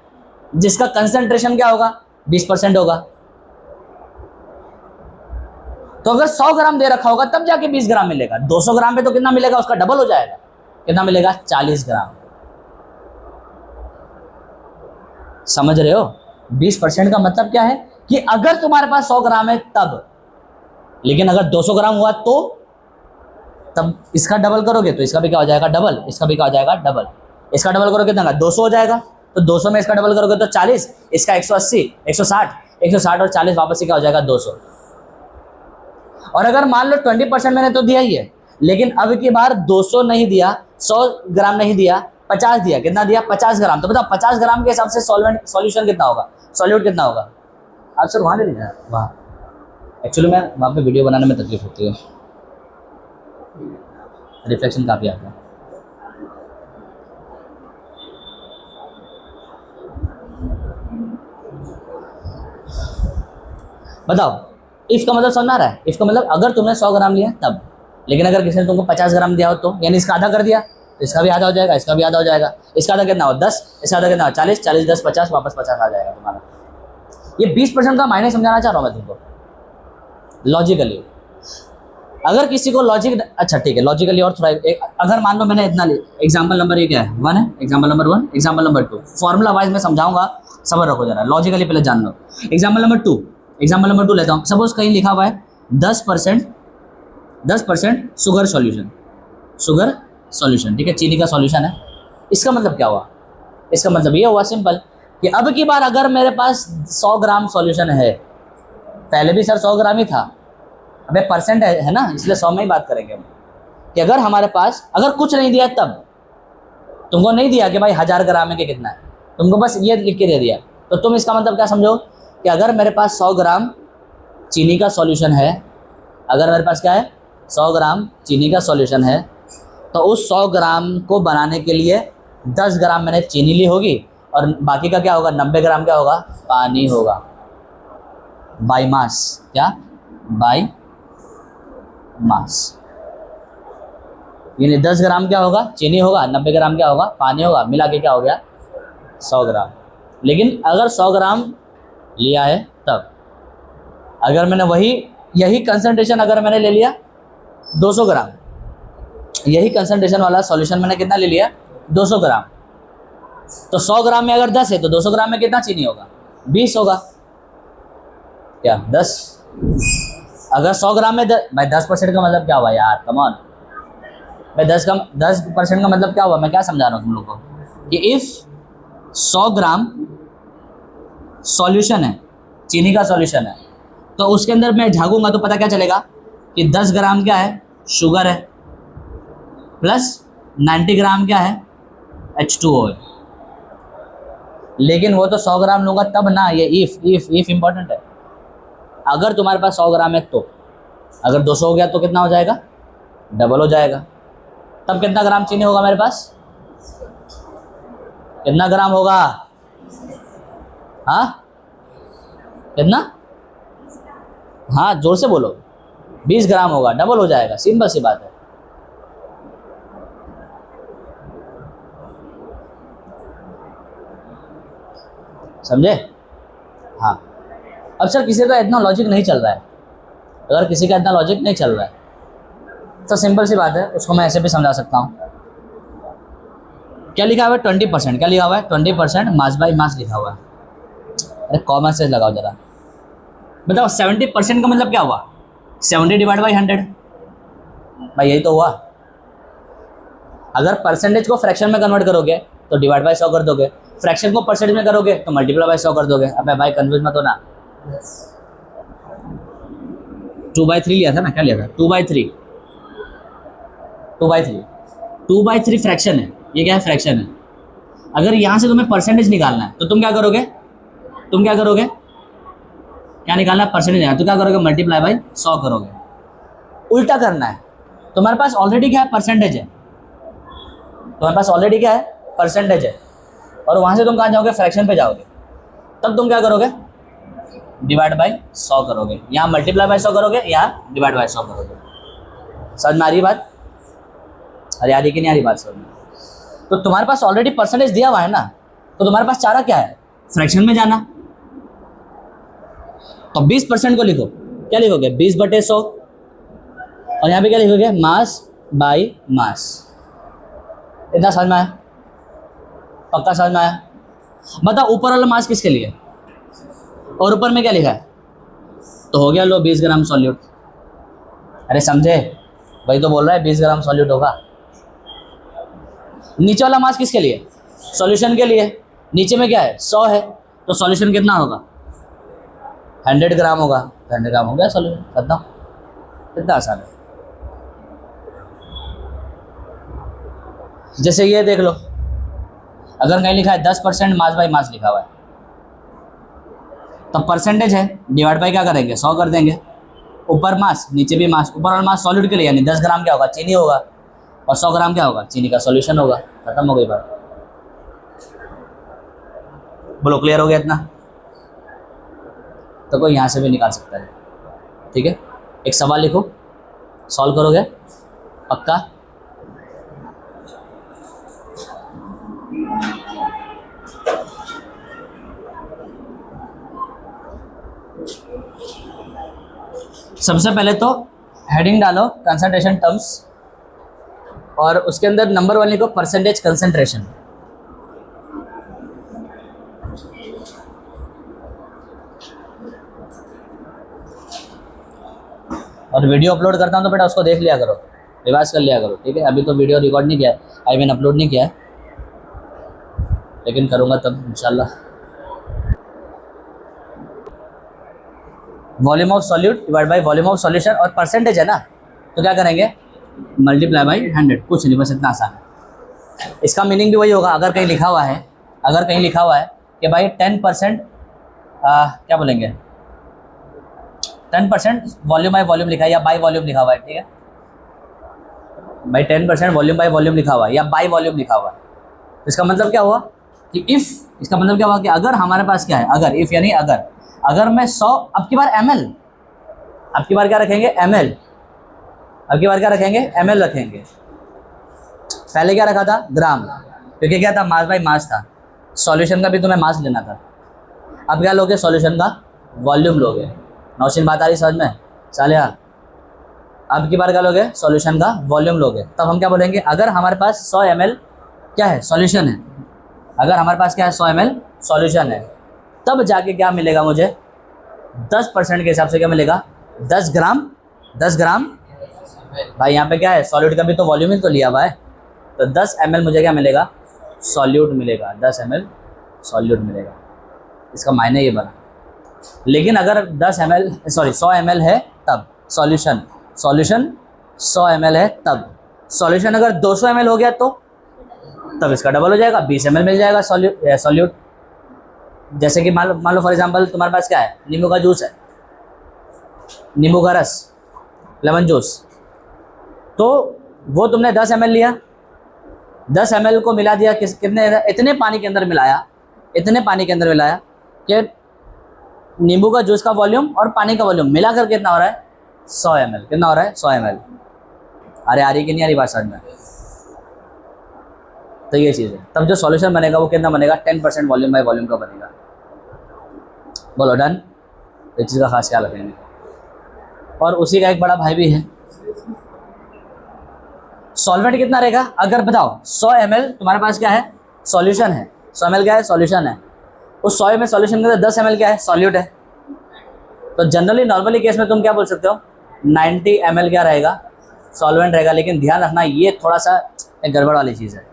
जिसका कंसंट्रेशन क्या होगा? 20% होगा। तो अगर 100 ग्राम दे रखा होगा तब जाके 20 ग्राम मिलेगा। 200 ग्राम पे तो कितना मिलेगा? उसका डबल हो जाएगा। कितना मिलेगा? 40 ग्राम। समझ रहे हो? 20% का मतलब क्या है कि अगर तुम्हारे पास 100 ग्राम है तब, लेकिन अगर 200 ग्राम हुआ तो तब इसका डबल करोगे तो इसका भी क्या हो जाएगा? डबल। इसका भी क्या हो जाएगा? डबल। इसका डबल करोगे कितना? 200 हो जाएगा। तो 200 में इसका डबल करोगे तो 40, इसका 180, 160 और 40 वापस से क्या हो जाएगा? 200। और अगर मान लो 20% मैंने तो दिया ही है, लेकिन अब की बार 200 नहीं दिया, 100 ग्राम नहीं दिया, 50 दिया। कितना दिया? 50 ग्राम। तो बताओ 50 ग्राम के हिसाब से सॉल्यूशन कितना होगा? सॉल्यूट कितना होगा? आप सर वहाँ ले लीजिए, वहाँ एक्चुअली मैं वहाँ पे वीडियो बनाने में तकलीफ होती है, रिफ्लेक्शन काफ़ी आता है। बताओ इफ का मतलब समझ आ रहा है? इफ का मतलब अगर तुमने 100 ग्राम लिया तब, लेकिन अगर किसी ने तुमको 50 ग्राम दिया हो तो, यानी इसका आधा कर दिया तो इसका भी आधा हो जाएगा, इसका भी आधा हो जाएगा। इसका आधा कितना हो? 10, इसका आधा कितना हो? 40, 40 10 50, वापस 50 आ जाएगा तुम्हारा। ये 20% का मायने समझाना चाह रहा हूँ मैं तुमको लॉजिकली। अगर किसी को लॉजिक, अच्छा ठीक है लॉजिकली और थोड़ा अगर मान लो मैंने इतना एग्जाम्पल नंबर ये क्या है? 1 है, example number 1, example number 2, formula wise मैं समझाऊंगा, सबर रखो जरा, लॉजिकली पहले जान लो। एग्जाम्पल नंबर 2 लेता हूँ। सपोज कहीं लिखा हुआ है 10% शुगर सॉल्यूशन, ठीक है, चीनी का सॉल्यूशन है। इसका मतलब क्या हुआ? इसका मतलब ये हुआ सिंपल कि अब की बार अगर मेरे पास 100 ग्राम सॉल्यूशन है, पहले भी सर 100 ग्राम ही था, अबे परसेंट है ना, इसलिए 100 में ही बात करेंगे हम। कि अगर हमारे पास अगर कुछ नहीं दिया तब, तुमको नहीं दिया कि भाई 1000 ग्राम है कि कितना है, तुमको बस ये लिख के दे दिया, तो तुम इसका मतलब क्या समझो कि अगर मेरे पास 100 ग्राम चीनी का सॉल्यूशन है, अगर मेरे पास क्या है 100 ग्राम चीनी का सॉल्यूशन है, तो उस 100 ग्राम को बनाने के लिए 10 ग्राम मैंने चीनी ली होगी और बाकी का क्या होगा 90 ग्राम क्या होगा पानी होगा, बाई मास, क्या बाई मास। यानी 10 ग्राम क्या होगा चीनी होगा, 90 ग्राम क्या होगा पानी होगा, मिला के क्या हो गया 100 ग्राम। लेकिन अगर 100 ग्राम लिया है तब, अगर मैंने यही कंसंट्रेशन अगर मैंने ले लिया 200 ग्राम, यही कंसंट्रेशन वाला सॉल्यूशन मैंने कितना ले लिया 200 ग्राम, तो 100 ग्राम में अगर 10 है तो 200 ग्राम में कितना चीनी होगा 20 होगा, क्या 10। अगर 100 ग्राम में भाई 10% का मतलब क्या हुआ यार, कम ऑन भाई 10% का मतलब क्या हुआ, मैं क्या समझा रहा हूँ तुम लोग को कि इफ 100 ग्राम सॉल्यूशन है, चीनी का सॉल्यूशन है, तो उसके अंदर मैं झागूंगा तो पता क्या चलेगा कि 10 ग्राम क्या है शुगर है प्लस 90 ग्राम क्या है H2O है। लेकिन वो तो 100 ग्राम लूँगा तब ना, ये इफ इम्पॉर्टेंट है। अगर तुम्हारे पास 100 ग्राम है तो अगर 200 हो गया तो कितना हो जाएगा डबल हो जाएगा, तब कितना ग्राम चीनी होगा मेरे पास, कितना ग्राम होगा, हाँ कितना, हाँ जोर से बोलो 20 ग्राम होगा, डबल हो जाएगा, सिंपल सी बात है। समझे, हाँ। अब सर किसी का इतना लॉजिक नहीं चल रहा है, अगर किसी का इतना लॉजिक नहीं चल रहा है तो सिंपल सी बात है, उसको मैं ऐसे भी समझा सकता हूँ। क्या लिखा हुआ है 20%, क्या लिखा हुआ है 20% मास बाई मास लिखा हुआ है। अरे कॉमन सेंस लगाओ जरा, बताओ 70% का मतलब क्या हुआ 70 डिवाइड बाई 100, भाई यही तो हुआ। अगर परसेंटेज को फ्रैक्शन में कन्वर्ट करोगे तो डिवाइड बाई 100 कर दोगे, फ्रैक्शन को परसेंटेज में करोगे तो मल्टीप्लाई बाई 100 कर दोगे। अबे भाई कंफ्यूज मत होना। 2/3 लिया था ना, क्या लिया था 2/3, 2/3 फ्रैक्शन है, ये क्या है फ्रैक्शन है। अगर यहाँ से तुम्हें परसेंटेज निकालना है तो तुम क्या करोगे, क्या निकालना है परसेंटेज है, तो क्या करोगे मल्टीप्लाई बाई 100 करोगे। उल्टा करना है, तुम्हारे पास ऑलरेडी क्या है परसेंटेज है, तुम्हारे पास ऑलरेडी क्या है परसेंटेज है, और वहाँ से तुम कहाँ जाओगे फ्रैक्शन पे जाओगे, तब तुम क्या करोगे डिवाइड बाई 100 करोगे, यहाँ मल्टीप्लाई बाई 100 करोगे, यहाँ डिवाइड बाई 100 करोगे। समझ में आ रही बात, अरे आ रही कि नहीं आ रही बात समझ में। तो तुम्हारे पास ऑलरेडी परसेंटेज दिया हुआ है ना, तो तुम्हारे पास चारा क्या है फ्रैक्शन में जाना। तो 20% को लिखो, क्या लिखोगे 20/100, और यहाँ पे क्या लिखोगे मास बाई मास। इतना समझ में आया, पक्का समझ में आया। बताओ ऊपर वाला मास किसके लिए, और ऊपर में क्या लिखा है, तो हो गया लो 20 ग्राम सॉल्यूट। अरे समझे, वही तो बोल रहा है 20 ग्राम सॉल्यूट होगा। नीचे वाला मास किसके लिए, सॉल्यूशन के लिए। नीचे में क्या है 100 है, तो सॉल्यूशन कितना होगा 100 ग्राम होगा, 100 ग्राम हो गया सॉल्यूशन, खत्म। कितना आसान है। जैसे ये देख लो, अगर कहीं लिखा है 10% मास बाई मास लिखा हुआ है, तो परसेंटेज है डिवाइड बाई क्या करेंगे 100 कर देंगे, ऊपर मास नीचे भी मास, ऊपर वाला मास सॉल्यूट के लिए यानी 10 ग्राम क्या होगा चीनी होगा, और 100 ग्राम क्या होगा चीनी का सॉल्यूशन होगा, खत्म हो गई बात। बोलो क्लियर हो गया इतना, तो कोई यहाँ से भी निकाल सकता है। ठीक है, एक सवाल लिखो, सॉल्व करोगे पक्का। सबसे पहले तो हेडिंग डालो कंसंट्रेशन टर्म्स, और उसके अंदर नंबर 1 लिखो परसेंटेज कंसंट्रेशन। और वीडियो अपलोड करता हूँ तो बेटा उसको देख लिया करो, रिवाइज कर लिया करो। ठीक है, अभी तो वीडियो रिकॉर्ड नहीं किया है, आई मीन अपलोड नहीं किया है, लेकिन करूँगा तब इंशाल्लाह। Volume of solute divide by volume of solution, और परसेंटेज है ना, तो क्या करेंगे मल्टीप्लाई बाई 100, कुछ नहीं, बस इतना आसान है। इसका मीनिंग भी वही होगा, अगर कहीं लिखा हुआ है, अगर कहीं लिखा हुआ है कि भाई 10% क्या बोलेंगे, 10% वॉल्यूम बाई वॉल्यूम लिखा है या बाई वॉल्यूम लिखा हुआ है, ठीक है भाई 10% वॉल्यूम बाई वॉल्यूम लिखा हुआ है या बाई वॉल्यूम लिखा हुआ है, तो इसका मतलब क्या हुआ कि इफ़, इसका मतलब क्या हुआ कि अगर हमारे पास क्या है, अगर, इफ़ यानी अगर मैं 100, अब की बार ml, अब की बार क्या रखेंगे ml, अब की बार क्या रखेंगे ml रखेंगे, पहले क्या रखा था ग्राम, क्योंकि क्या था मास बाई मास था, सॉल्यूशन का भी तुम्हें मास लेना था। अब क्या लोगे, सॉल्यूशन का वॉल्यूम लोगे। नौशीन बात आ रही समझ में सालिया? अब की बार क्या लोगे, सॉल्यूशन का वॉल्यूम लोगे। तब हम क्या बोलेंगे, अगर हमारे पास 100 ml क्या है, सॉल्यूशन है, अगर हमारे पास क्या है 100 ml सॉल्यूशन है, तब जाके क्या मिलेगा मुझे, 10% के हिसाब से क्या मिलेगा, 10 ग्राम, 10 ग्राम भाई यहाँ पे क्या है, सॉल्यूट का भी तो वॉल्यूम ही तो लिया हुआ है, तो 10 ml मुझे क्या मिलेगा, सॉल्यूट मिलेगा, 10 ml सॉल्यूट मिलेगा। इसका मायने ये बना। लेकिन अगर 10 ml सॉरी 100 ml है तब सॉल्यूशन, सॉल्यूशन 100 ml है तब, सॉल्यूशन अगर 200 ml हो गया तो तब इसका डबल हो जाएगा, 20 ml मिल जाएगा सॉल्यूट। जैसे कि मान लो फॉर एग्जांपल तुम्हारे पास क्या है, नींबू का जूस है, नींबू का रस, लेमन जूस, तो वो तुमने 10 ml लिया, 10 ml को मिला दिया कितने, इतने पानी के अंदर मिलाया, इतने पानी के अंदर मिलाया कि नींबू का जूस का वॉल्यूम और पानी का वॉल्यूम मिला कर कितना हो रहा है, 100 ml। कितना हो रहा है, 100 ml। अरे आ रही कि नहीं आ रही बात समझ में? तो ये चीज़ है। तब जो सॉल्यूशन बनेगा वो कितना बनेगा, 10% वॉल्यूम बाई वॉल्यूम का बनेगा। बोलो डन। इस चीज़ का खास ख्याल रखेंगे। और उसी का एक बड़ा भाई भी है, सॉल्वेंट कितना रहेगा, अगर बताओ 100 ml तुम्हारे पास क्या है, सॉल्यूशन है, 100 ml क्या है, सॉल्यूशन है, उस 100 ml सॉल्यूशन के अंदर 10 ml क्या है, सॉल्यूट है। तो जनरली नॉर्मली केस में तुम क्या बोल सकते हो, 90 ml क्या रहेगा, सॉल्वेंट रहेगा। लेकिन ध्यान रखना ये थोड़ा सा एक गड़बड़ वाली चीज़ है।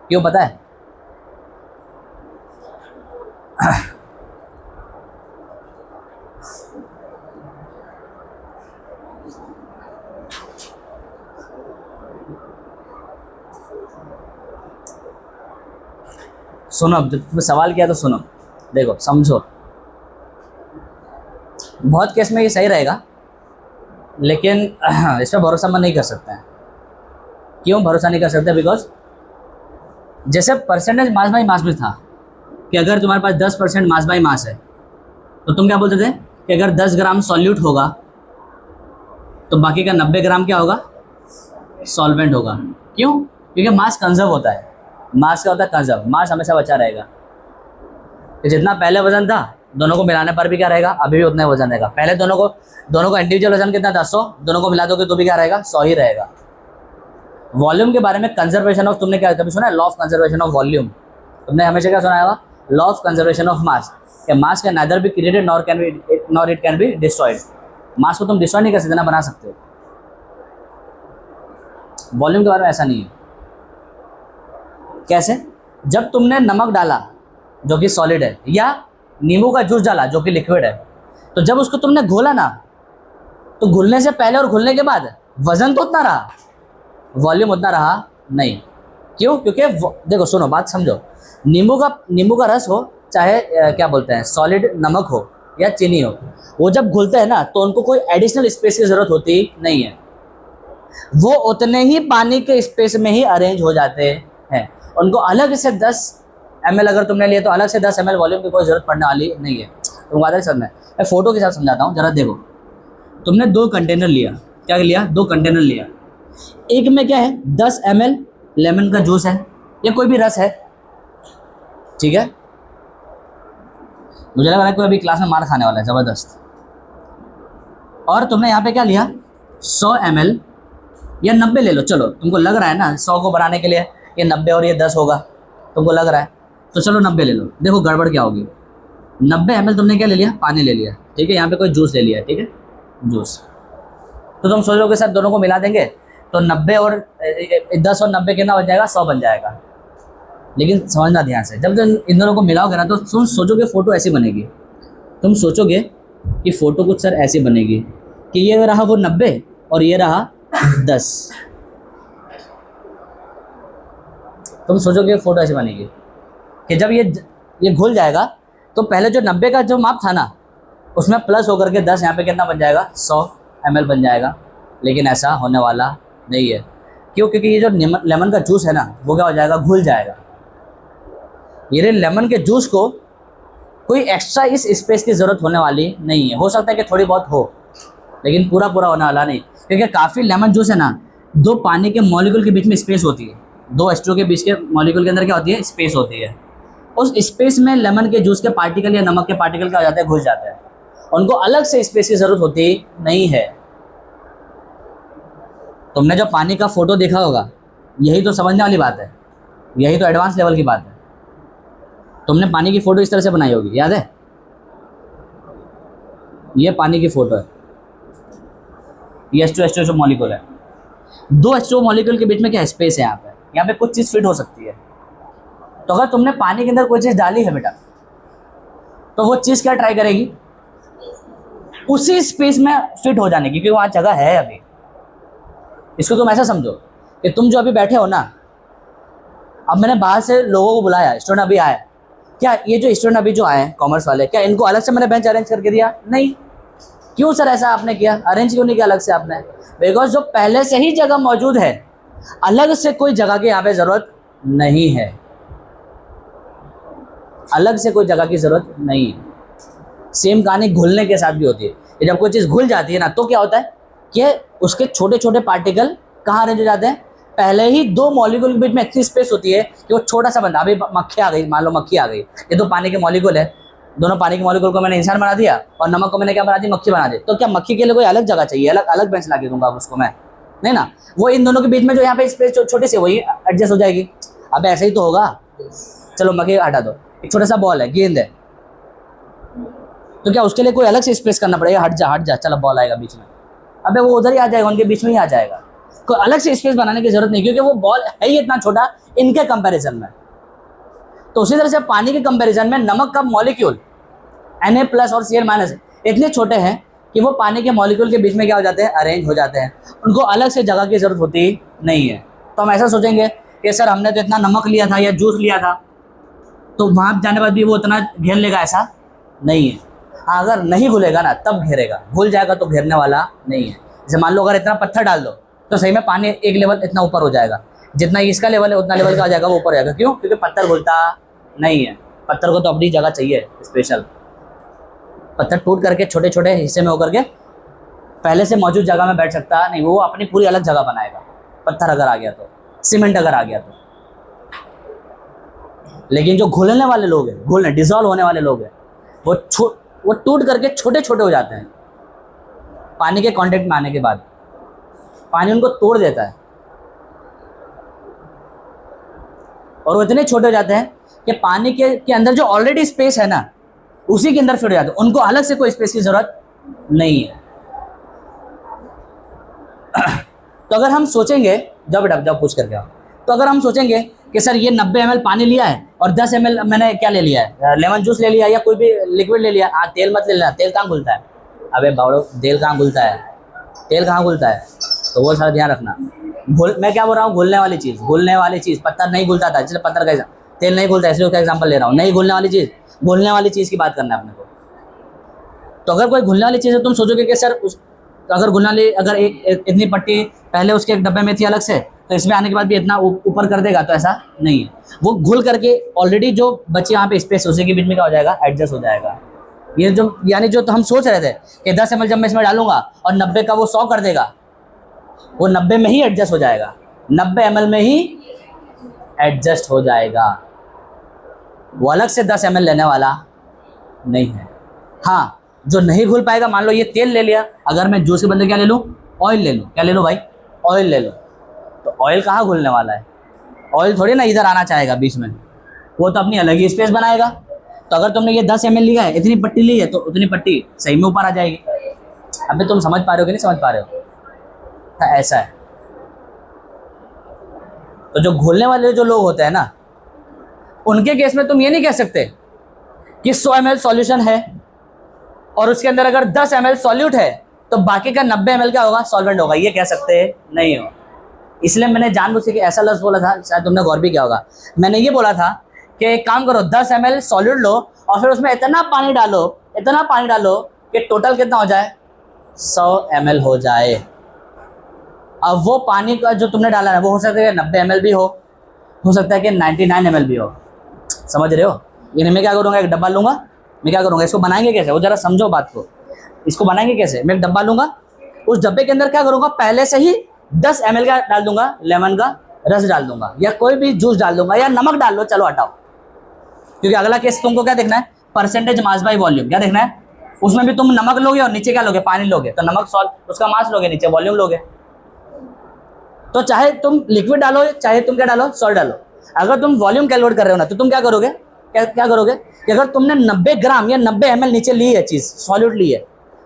क्यों पता है? सुनो, अब जब तुम्हें सवाल किया तो सुनो, देखो समझो। बहुत केस में ये सही रहेगा, लेकिन इस पर भरोसा मन नहीं कर सकते हैं। क्यों भरोसा नहीं कर सकते? बिकॉज जैसे परसेंटेज मास बाई मास में था कि अगर तुम्हारे पास 10% मास बाई मास है तो तुम क्या बोलते थे कि अगर 10 ग्राम सॉल्यूट होगा तो बाकी का 90 ग्राम क्या होगा, सॉल्वेंट होगा। क्यों? क्योंकि मास कंजर्व होता है। मास क्या होता है, कंजर्व। मास हमेशा बचा रहेगा। तो जितना पहले वजन था दोनों को मिलाने पर भी क्या रहेगा, अभी भी उतना ही वजन रहेगा। पहले दोनों को इंडिविजुअल वजन कितना था, 100, दोनों को मिला दोगे तो भी क्या रहेगा, 100 ही रहेगा। वॉल्यूम के बारे में कंजर्वेशन ऑफ, तुमने क्या कभी सुना है, law of conservation of volume? तुमने हमेशा क्या सुना होगा, law of conservation of mass, कि mass can neither be created nor it can be destroyed. Mass को तुम डिस्ट्रॉय नहीं कर सकते ना, बना सकते हो। वॉल्यूम के बारे में ऐसा नहीं है। कैसे? जब तुमने नमक डाला जो कि सॉलिड है, या नींबू का जूस डाला जो कि लिक्विड है, तो जब उसको तुमने घोला ना, तो घुलने से पहले और घुलने के बाद वजन तो उतना रहा, वॉल्यूम उतना रहा नहीं। क्यों? क्योंकि देखो सुनो, बात समझो। नींबू का रस हो, चाहे क्या बोलते हैं सॉलिड नमक हो या चीनी हो, वो जब घुलते हैं ना तो उनको कोई एडिशनल स्पेस की ज़रूरत होती नहीं है। वो उतने ही पानी के स्पेस में ही अरेंज हो जाते हैं। उनको अलग से 10 ml अगर तुमने लिए तो अलग से 10 ml वॉल्यूम की कोई ज़रूरत पड़ने वाली नहीं है। तुम बात समझ में, मैं फ़ोटो के साथ समझाता हूँ, ज़रा देखो। तुमने 2 कंटेनर लिया, क्या लिया, 2 कंटेनर लिया। एक में क्या है, 10 ml लेमन का जूस है या कोई भी रस है, ठीक है। मुझे लग रहा है कोई अभी क्लास में मार खाने वाला है ज़बरदस्त। और तुमने यहाँ पे क्या लिया, 100 ml या 90 ले लो, चलो तुमको लग रहा है ना 100 को बनाने के लिए ये 90 और ये 10 होगा, तुमको लग रहा है, तो चलो 90 ले लो। देखो गड़बड़ क्या होगी, 90 ml तुमने क्या ले लिया, पानी ले लिया, ठीक है। यहाँ पे कोई जूस ले लिया, ठीक है, जूस। तो तुम सोचोगे सर दोनों को मिला देंगे तो 90 और 10 और 90 कितना बन जाएगा, 100 बन जाएगा। लेकिन समझना ध्यान से, जब इन दोनों को मिलाओगे ना तो तुम सोचोगे फ़ोटो ऐसी बनेगी। तुम सोचोगे कि फ़ोटो कुछ सर ऐसी बनेगी कि ये रहा वो 90 और ये रहा 10, तुम सोचोगे फोटो ऐसे बनेगी कि जब ये घुल जाएगा तो पहले जो 90 का जो माप था ना, उसमें प्लस होकर के 10 यहाँ पे कितना बन जाएगा, 100 ml बन जाएगा। लेकिन ऐसा होने वाला नहीं है। क्यों? क्योंकि ये जो लेमन का जूस है ना, वो क्या हो जाएगा, घुल जाएगा। ये लेमन के जूस को कोई एक्स्ट्रा इस स्पेस की ज़रूरत होने वाली नहीं है। हो सकता है कि थोड़ी बहुत हो, लेकिन पूरा पूरा होने वाला नहीं, क्योंकि काफ़ी लेमन जूस है ना, दो पानी के मॉलिक्यूल के बीच में स्पेस होती है, दो H2O के बीच के मॉलिक्यूल के अंदर क्या होती है, स्पेस होती है। उस स्पेस में लेमन के जूस के पार्टिकल या नमक के पार्टिकल क्या हो जाते हैं, घुस जाते हैं। उनको अलग से स्पेस की ज़रूरत होती नहीं है। तुमने जो पानी का फोटो देखा होगा, यही तो समझने वाली बात है, यही तो एडवांस लेवल की बात है। तुमने पानी की फ़ोटो इस तरह से बनाई होगी, याद है? ये पानी की फ़ोटो है, ये H2O जो मॉलिक्यूल है, दो H2O मॉलिक्यूल के बीच में क्या स्पेस है, यहाँ पे कुछ चीज़ फिट हो सकती है। तो अगर तुमने पानी के अंदर कोई चीज़ डाली है बेटा, तो वो चीज़ क्या ट्राई करेगी, उसी स्पेस में फिट हो जाने की, क्योंकि वहाँ जगह है अभी। इसको तुम ऐसा समझो कि तुम जो अभी बैठे हो ना, अब मैंने बाहर से लोगों को बुलाया, स्टूडेंट अभी आए, क्या ये जो स्टूडेंट अभी जो आए कॉमर्स वाले, क्या इनको अलग से मैंने बेंच अरेंज करके दिया? नहीं। क्यों सर ऐसा आपने किया, अरेंज क्यों नहीं किया अलग से आपने? बिकॉज जो पहले से ही जगह मौजूद है, अलग से कोई जगह की यहाँ पे ज़रूरत नहीं है, अलग से कोई जगह की ज़रूरत नहीं है। सेम कहानी घुलने के साथ भी होती है। जब कोई चीज़ घुल जाती है ना, तो क्या होता है कि उसके छोटे छोटे पार्टिकल कहाँ अरेंज हो जाते हैं, पहले ही दो मॉलिक्यूल के बीच में इतनी स्पेस होती है कि वो छोटा सा बंदा, अभी मक्खी आ गई, मान लो मक्खी आ गई, ये दो पानी के मॉलिक्यूल है, दोनों पानी के मॉलिक्यूल को मैंने इंसान बना दिया और नमक को मैंने क्या बना दी, मक्खी बना दी। तो क्या मक्खी के लिए कोई अलग जगह चाहिए, अलग अलग बेंच ला के दूंगा उसको मैं? नहीं ना। वो इन दोनों के बीच में जो यहाँ पे स्पेस छोटी सी, वही एडजस्ट हो जाएगी। अब ऐसे ही तो होगा। चलो मक्खी हटा दो, एक छोटा सा बॉल है, गेंद है, तो क्या उसके लिए कोई अलग से स्पेस करना पड़ेगा, हट जा चलो बॉल आएगा बीच में, अबे वो उधर ही आ जाएगा, उनके बीच में ही आ जाएगा। कोई अलग से स्पेस बनाने की जरूरत नहीं, क्योंकि वो बॉल है ही इतना छोटा इनके कंपैरिजन में। तो उसी तरह से पानी के कंपैरिजन में नमक का मॉलिक्यूल Na+ और Cl- इतने छोटे हैं कि वो पानी के मॉलिक्यूल के बीच में क्या हो जाते हैं, अरेंज हो जाते हैं, उनको अलग से जगह की जरूरत होती नहीं है। तो हम ऐसा सोचेंगे कि सर हमने तो इतना नमक लिया था या जूस लिया था, तो वहाँ जाने बाद भी वो उतना घेर लेगा, ऐसा नहीं है। हाँ, अगर नहीं घुलेगा ना तब घेरेगा, घुल जाएगा तो घेरने वाला नहीं है। जैसे मान लो अगर इतना पत्थर डाल दो तो सही में पानी एक लेवल इतना ऊपर हो जाएगा, जितना इसका लेवल है उतना लेवल का आ जाएगा, वो ऊपर जाएगा। क्यों? क्योंकि पत्थर घुलता नहीं है, पत्थर को तो अपनी जगह चाहिए स्पेशल। पत्थर टूट करके छोटे छोटे हिस्से में होकर के पहले से मौजूद जगह में बैठ सकता नहीं, वो अपनी पूरी अलग जगह बनाएगा, पत्थर अगर आ गया तो, सीमेंट अगर आ गया तो। लेकिन जो घुलने वाले लोग हैं, घुलने डिसॉल्व होने वाले लोग हैं, वो टूट करके छोटे छोटे हो जाते हैं पानी के कांटेक्ट में आने के बाद। पानी उनको तोड़ देता है और वो इतने छोटे हो जाते हैं कि पानी के अंदर जो ऑलरेडी स्पेस है ना, उसी के अंदर फिट हो जाते हैं, उनको अलग से कोई स्पेस की जरूरत नहीं है। तो अगर हम सोचेंगे, जब पूछ करके आओ, तो अगर हम सोचेंगे कि सर ये 90 ml पानी लिया है और 10 ml मैंने क्या ले लिया है, लेमन जूस ले लिया या कोई भी लिक्विड ले लिया, तेल मत ले लेना, तेल कहाँ घुलता है, अबे बावड़ो तेल कहाँ घुलता है, तेल कहाँ घुलता है, तो वो सारा ध्यान रखना। मैं क्या बोल रहा हूँ, घुलने वाली चीज़, पत्थर नहीं घुलता था, इसलिए पत्थर का तेल नहीं घुलता है, इसलिए उसका एग्जाम्पल ले रहा हूँ। नहीं घुलने वाली चीज़ की बात करना है अपने को। तो अगर कोई घुलने वाली चीज़ है, तुम सोचोगे कि सर अगर घुलने वाली, अगर एक इतनी पट्टी पहले उसके एक डब्बे में थी अलग से, तो इसमें आने के बाद भी इतना ऊपर कर देगा, तो ऐसा नहीं है। वो घुल करके ऑलरेडी जो बच्चे यहाँ पे स्पेस उसी के बीच में क्या हो जाएगा, एडजस्ट हो जाएगा। ये जो यानी जो तो हम सोच रहे थे कि 10 ml जब मैं इसमें डालूंगा और 90 का वो 100 कर देगा, वो 90 में ही एडजस्ट हो जाएगा, 90 ml में ही एडजस्ट हो जाएगा। वो अलग से 10 ml लेने वाला नहीं है। हाँ, जो नहीं घुल पाएगा, मान लो ये तेल ले लिया, अगर मैं जूस के बदले क्या ले लूँ, ऑयल ले लूँ, क्या ले लूँ भाई, ऑयल ले लो, तो ऑयल कहाँ घुलने वाला है, ऑयल थोड़ी ना इधर आना चाहेगा बीच में, वो तो अपनी अलग ही स्पेस बनाएगा। तो अगर तुमने ये 10 ml लिया है, इतनी पट्टी ली है, तो उतनी पट्टी सही में ऊपर आ जाएगी। अबे तुम समझ पा रहे हो कि नहीं समझ पा रहे हो? तो ऐसा है। तो जो घुलने वाले जो लोग होते हैं ना, उनके केस में तुम ये नहीं कह सकते कि 100 ml सॉल्यूशन है और उसके अंदर अगर 10 ml सॉल्यूट है तो बाकी का 90 ml क्या होगा, सॉल्वेंट होगा, ये कह सकते नहीं हो। इसलिए मैंने जानबूझ के ऐसा लफ्ज़ बोला था, शायद तुमने गौर भी किया होगा। मैंने ये बोला था कि एक काम करो, 10 ml सॉलिड लो और फिर उसमें इतना पानी डालो कि टोटल कितना हो जाए, 100 ml हो जाए। अब वो पानी का जो तुमने डाला है वो हो सकता है 90 ml भी हो सकता है कि 99 ml भी हो। समझ रहे हो? यानी मैं क्या करूँगा, एक डब्बा लूँगा, मैं क्या करूँगा, इसको बनाएंगे कैसे, वो जरा समझो बात को। इसको बनाएंगे कैसे, मैं एक डब्बा लूँगा, उस डब्बे के अंदर क्या करूँगा, पहले से ही 10 ml का डाल दूंगा, लेमन का रस डाल दूंगा या कोई भी जूस डाल दूंगा या नमक डाल लो, चलो हटाओ, क्योंकि अगला केस तुमको क्या देखना है, परसेंटेज मास बाई वॉल्यूम। क्या देखना है, उसमें भी तुम नमक लोगे और नीचे क्या लोगे, पानी लोगे, तो नमक सॉल्ट उसका मास लोगे, नीचे वॉल्यूम लोगे। तो चाहे तुम लिक्विड डालो, चाहे तुम क्या डालो, सॉल्ट डालो, अगर तुम वॉल्यूम कैलकुलेट कर रहे हो ना, तो तुम क्या करोगे, क्या करोगे कि अगर तुमने 90 ग्राम या 90 ml नीचे ली है चीज़, सॉल्यूट ली है,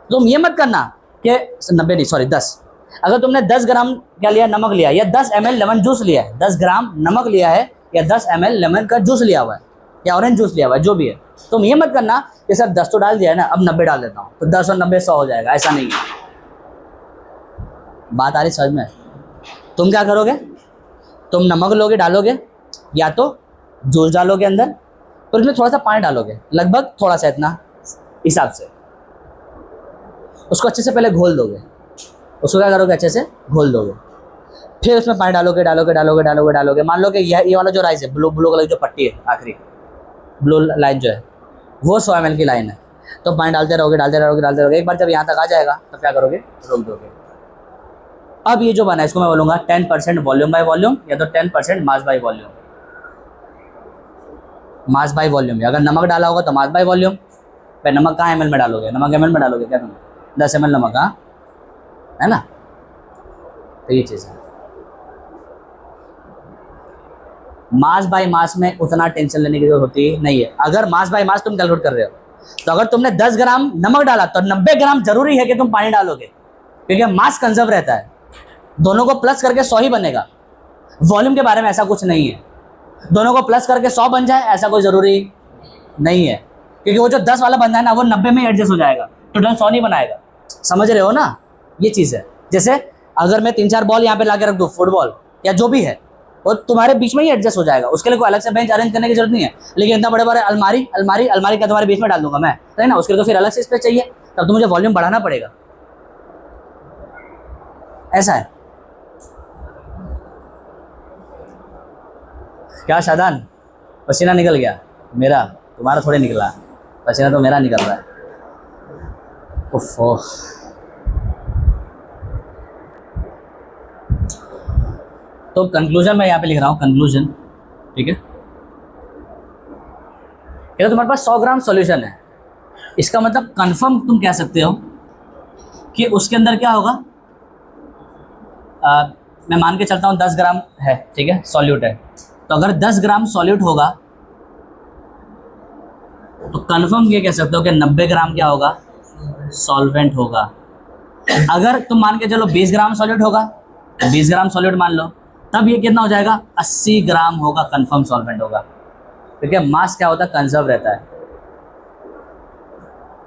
तुम ये मत करना कि 90 नहीं सॉरी 10, अगर तुमने 10 ग्राम क्या लिया, नमक लिया, या 10 ml लेमन जूस लिया है, 10 ग्राम नमक लिया है या 10 ml लेमन का जूस लिया हुआ है या ऑरेंज जूस लिया हुआ है, जो भी है, तुम ये मत करना कि सर 10 तो डाल दिया है ना, अब 90 डाल देता हूँ, तो 10 और 90 100 हो जाएगा, ऐसा नहीं है। बात आ रही समझ में? तुम क्या करोगे, तुम नमक लोगे, डालोगे, या तो जूस डालोगे अंदर, तो उसमें थोड़ा सा पानी डालोगे, लगभग थोड़ा सा इतना हिसाब से, उसको अच्छे से पहले घोल दोगे, उसको क्या करोगे, अच्छे से घोल दोगे, फिर उसमें पानी डालोगे। मान लो कि ये वाला जो राइस है, ब्लू कलर की जो पट्टी है, आखिरी ब्लू लाइन जो है, वो 100 ml की लाइन है, तो पानी डालते रहोगे। एक बार जब यहाँ तक आ जाएगा तो क्या करोगे, रोक दोगे। अब ये जो बना है इसको मैं बोलूँगा 10% वॉल्यूम बाय वॉल्यूम, या तो 10% mass by volume. Mass by volume, अगर नमक डाला होगा तो मास बाय वॉल्यूम। फिर नमक कहाँ ml में डालोगे, नमक ml में डालोगे क्या तुम, 10 ml नमक, हाँ है ना, तो ये चीज़ है। मास बाय मास में उतना टेंशन लेने की जरूरत होती नहीं है। अगर मास बाय मास तुम कैलकुलेट कर रहे हो, तो अगर तुमने 10 ग्राम नमक डाला तो 90 ग्राम जरूरी है कि तुम पानी डालोगे, क्योंकि मास कंजर्व रहता है, दोनों को प्लस करके 100 ही बनेगा। वॉल्यूम के बारे में ऐसा कुछ नहीं है, दोनों को प्लस करके 100 बन जाए ऐसा कोई ज़रूरी नहीं है, क्योंकि वो जो 10 वाला बनना है ना, वो 90 में एडजस्ट हो जाएगा, टोटल 100 नहीं बनाएगा। समझ रहे हो ना, ये चीज़ है। जैसे अगर मैं 3-4 बॉल यहाँ पे ला के रख दूँ, फुटबॉल या जो भी है, वो तुम्हारे बीच में ही एडजस्ट हो जाएगा, उसके लिए कोई अलग से बेंच अरेंज करने की जरूरत नहीं है। लेकिन इतना बड़े अलमारी का तुम्हारे बीच में डाल दूंगा मैं, है ना, उसके लिए तो फिर अलग से स्पेस चाहिए, तब तो मुझे वॉल्यूम बढ़ाना पड़ेगा। ऐसा है क्या शादान, पसीना निकल गया मेरा, तुम्हारा थोड़े निकला, पसीना तो मेरा निकल रहा है। उफ़, तो कंक्लूजन मैं यहाँ पे लिख रहा हूँ, कंक्लूजन, ठीक है। तो तुम्हारे पास 100 ग्राम सॉल्यूशन है, इसका मतलब कंफर्म तुम कह सकते हो कि उसके अंदर क्या होगा, मैं मान के चलता हूँ 10 ग्राम है, ठीक है, सॉल्यूट है, तो अगर 10 ग्राम सॉल्यूट होगा तो कंफर्म ये कह सकते हो कि 90 ग्राम क्या होगा, सॉल्वेंट होगा। अगर तुम मान के चलो 20 ग्राम सॉल्यूट होगा, 20 ग्राम सॉल्यूट मान लो, तब ये कितना हो जाएगा, 80 ग्राम होगा, कंफर्म सॉल्वेंट होगा, क्योंकि मास क्या होता है, कंजर्व रहता है।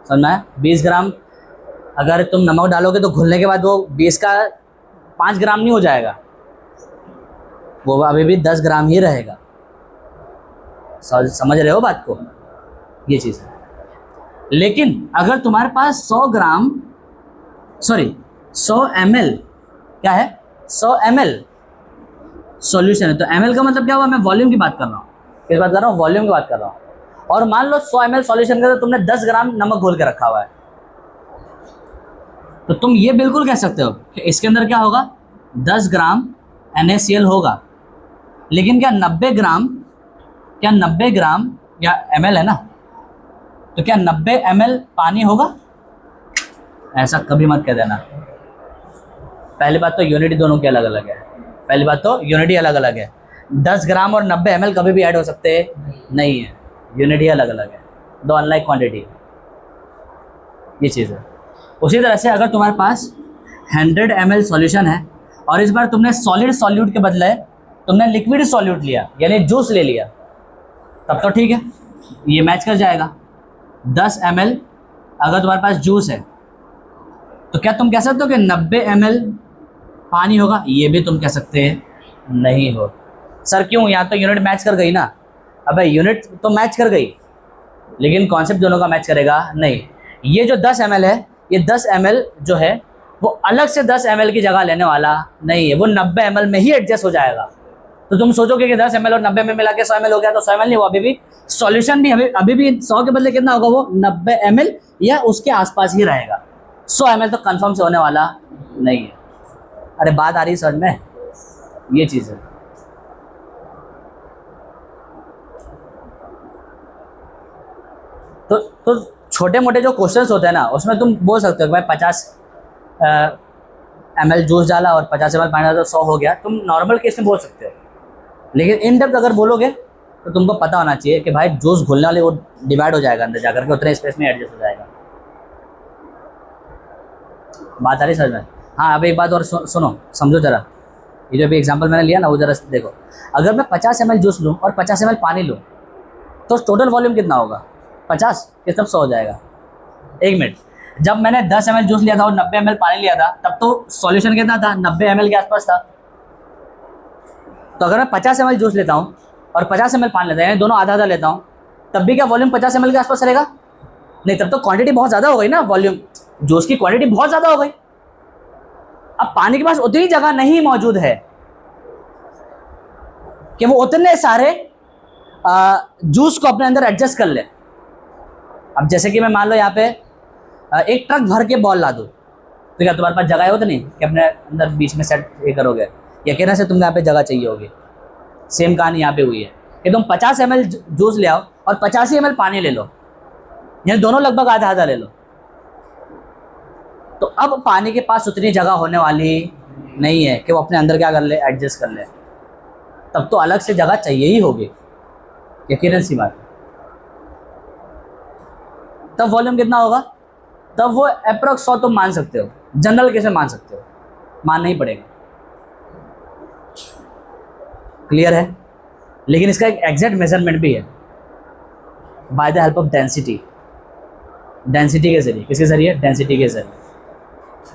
समझना है, 20 ग्राम अगर तुम नमक डालोगे तो घुलने के बाद वो 20 का 5 ग्राम नहीं हो जाएगा, वो अभी भी 10 ग्राम ही रहेगा। समझ रहे हो बात को, ये चीज़ है। लेकिन अगर तुम्हारे पास 100 ml क्या है, 100 ml सॉल्यूशन है, तो ml का मतलब क्या हुआ, मैं वॉल्यूम की बात कर रहा हूँ, किस बात कर रहा हूँ, वॉल्यूम की बात कर रहा हूँ। और मान लो 100 ml सॉल्यूशन का तो तुमने 10 ग्राम नमक घोल के रखा हुआ है, तो तुम ये बिल्कुल कह सकते हो कि इसके अंदर क्या होगा, 10 ग्राम NaCl होगा। लेकिन क्या 90 ग्राम या ml है ना, तो क्या 90 ml पानी होगा, ऐसा कभी मत कह देना। पहली बात तो यूनिटी दोनों की अलग अलग है, 10 ग्राम और 90 ml कभी भी ऐड हो सकते नहीं है, यूनिटी अलग अलग है, दो अनलाइक क्वांटिटी, ये चीज़ है। उसी तरह से अगर तुम्हारे पास 100 ml सॉल्यूशन है और इस बार तुमने सॉलिड सॉल्यूट के बदले तुमने लिक्विड सॉल्यूट लिया, यानी जूस ले लिया, तब तो ठीक है, ये मैच कर जाएगा। 10 ml अगर तुम्हारे पास जूस है, तो क्या तुम कह सकते हो कि 90 ml पानी होगा, ये भी तुम कह सकते हैं नहीं हो। सर क्यों? यहाँ तो यूनिट मैच कर गई ना। अबे यूनिट तो मैच कर गई, लेकिन कॉन्सेप्ट दोनों का मैच करेगा नहीं। ये जो 10 ml है, ये 10 ml जो है वो अलग से 10 ml की जगह लेने वाला नहीं है, वो 90 ml में ही एडजस्ट हो जाएगा। तो तुम सोचोगे कि 10 ml और 90 में मिला के 100 ml हो गया, तो 100 ml नहीं, वो अभी भी सॉल्यूशन भी अभी भी 100 के बदले कितना होगा, वो 90 ml या उसके आसपास ही रहेगा। 100 ml तो कंफर्म से होने वाला नहीं है। अरे बात आ रही है समझ में? ये चीज़ है। तो छोटे मोटे जो क्वेश्चंस होते हैं ना, उसमें तुम बोल सकते हो कि भाई 50 ml जूस डाला और 50 ml पानी डाला तो 100 हो गया, तुम नॉर्मल केस में बोल सकते हो। लेकिन इन डेप्थ अगर बोलोगे तो तुमको पता होना चाहिए कि भाई जूस घुलने वाले वो डिवाइड हो जाएगा अंदर जाकर के, उतने स्पेस में एडजस्ट हो जाएगा। बात आ रही समझ में? हाँ, अब एक बात और सुनो, समझो जरा। ये जो भी एग्जांपल मैंने लिया ना, वो जरा देखो। अगर मैं 50 ml जूस लूँ और 50 ml पानी लूँ, तो टोटल वॉल्यूम कितना होगा? 50 के तब 100 हो जाएगा। एक मिनट, जब मैंने 10 ml जूस लिया था और 90 ml पानी लिया था, तब तो सॉल्यूशन कितना था? 90 ml के आसपास था। तो अगर मैं 50 ml जूस लेता हूँ और 50 ml पानी लेता हूँ, दोनों आधा आधा लेता हूँ, तब भी क्या वॉल्यूम 50 ml के आसपास रहेगा? नहीं, तब तो क्वांटिटी बहुत ज़्यादा हो गई ना, वॉल्यूम जूस की क्वांटिटी बहुत ज़्यादा हो गई। अब पानी के पास उतनी जगह नहीं मौजूद है कि वो उतने सारे जूस को अपने अंदर एडजस्ट कर ले। अब जैसे कि मैं मान लो यहाँ पे एक ट्रक भर के बॉल ला दूँ, तो क्या तुम्हारे पास जगह है? तो नहीं कि अपने अंदर बीच में सेट ये करोगे, या कहने से तुमको यहाँ पे जगह चाहिए होगी। सेम कहानी यहाँ पे हुई है कि तुम 50 ml जूस ले आओ और 85 ml पानी ले लो, यानी दोनों लगभग आधा आधा ले लो। तो अब पानी के पास उतनी जगह होने वाली नहीं है कि वो अपने अंदर क्या कर ले, एडजस्ट कर ले। तब तो अलग से जगह चाहिए ही होगी, यकीनन सी बात। तब वॉल्यूम कितना होगा? तब वो अप्रोक्स 100 तुम मान सकते हो, जनरल केस में मान सकते हो, मानना ही पड़ेगा। क्लियर है? लेकिन इसका एक एग्जैक्ट मेजरमेंट भी है, by the help of density. Density के जरिए, किसके जरिए? डेंसिटी के जरिए।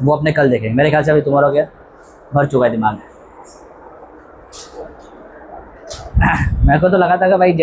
वो अपने कल देखेंगे, मेरे ख्याल से अभी तुम्हारा हो गया, भर चुका है दिमाग में। मेरे को तो लगा था कि भाई